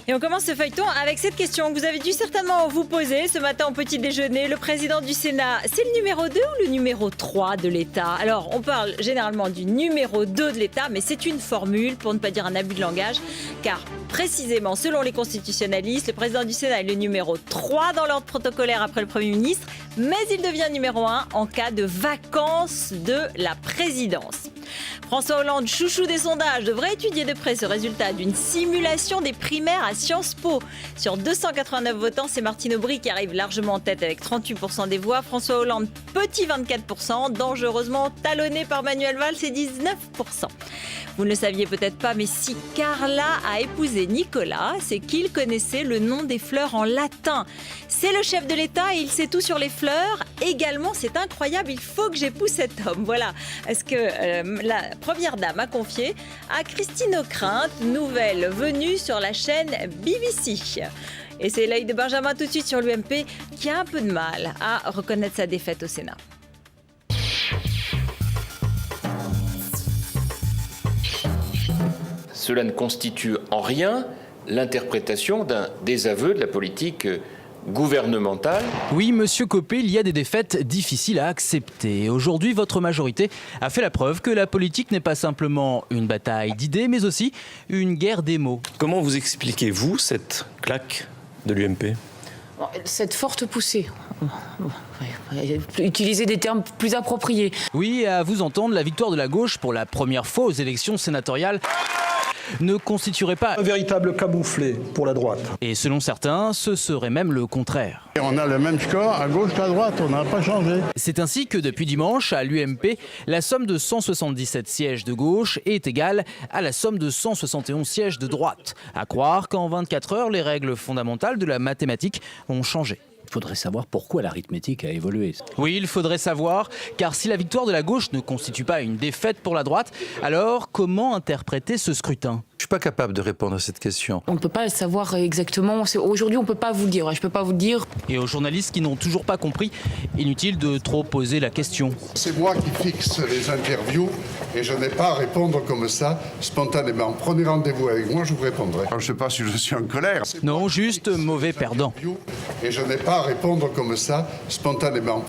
Et on commence ce feuilleton avec cette question que vous avez dû certainement vous poser ce matin au petit déjeuner. Le président du Sénat, c'est le numéro 2 ou le numéro 3 de l'État? Alors, on parle généralement du numéro 2 de l'État, mais c'est une formule, pour ne pas dire un abus de langage, car précisément, selon les constitutionnalistes, le président du Sénat est le numéro 3 dans l'ordre protocolaire après le Premier ministre, mais il devient numéro 1 en cas de vacance de la présidence. François Hollande, chouchou des sondages, devrait étudier de près ce résultat d'une simulation des primaires à Sciences Po. Sur 289 votants, c'est Martine Aubry qui arrive largement en tête avec 38% des voix. François Hollande, petit 24%, dangereusement talonné par Manuel Valls, c'est 19%. Vous ne le saviez peut-être pas, mais si Carla a épousé Nicolas, c'est qu'il connaissait le nom des fleurs en latin. C'est le chef de l'État et il sait tout sur les fleurs. Également, c'est incroyable, il faut que j'épouse cet homme. Voilà ce que la première dame a confié à Christine Ockrent, nouvelle venue sur la chaîne BBC. Et c'est l'œil de Benjamin tout de suite sur l'UMP qui a un peu de mal à reconnaître sa défaite au Sénat. Cela ne constitue en rien l'interprétation d'un désaveu de la politique gouvernementale. Oui, monsieur Copé, il y a des défaites difficiles à accepter. Aujourd'hui, votre majorité a fait la preuve que la politique n'est pas simplement une bataille d'idées, mais aussi une guerre des mots. Comment vous expliquez-vous cette claque de l'UMP ? Cette forte poussée. Utiliser des termes plus appropriés. Oui, à vous entendre, la victoire de la gauche pour la première fois aux élections sénatoriales ne constituerait pas un véritable camouflet pour la droite. Et selon certains, ce serait même le contraire. Et on a le même score à gauche qu'à droite, on n'a pas changé. C'est ainsi que depuis dimanche, à l'UMP, la somme de 177 sièges de gauche est égale à la somme de 171 sièges de droite. À croire qu'en 24 heures, les règles fondamentales de la mathématique ont changé. Il faudrait savoir pourquoi l'arithmétique a évolué. Oui, il faudrait savoir, car si la victoire de la gauche ne constitue pas une défaite pour la droite, alors comment interpréter ce scrutin ? Je ne suis pas capable de répondre à cette question. On ne peut pas savoir exactement. Aujourd'hui, on ne peut pas vous le dire. Je ne peux pas vous le dire. Et aux journalistes qui n'ont toujours pas compris, inutile de trop poser la question. C'est moi qui fixe les interviews et je n'ai pas à répondre comme ça, spontanément. Prenez rendez-vous avec moi, je vous répondrai. Je ne sais pas si je suis en colère. Non, juste mauvais perdant. Et je n'ai pas à répondre comme ça, spontanément.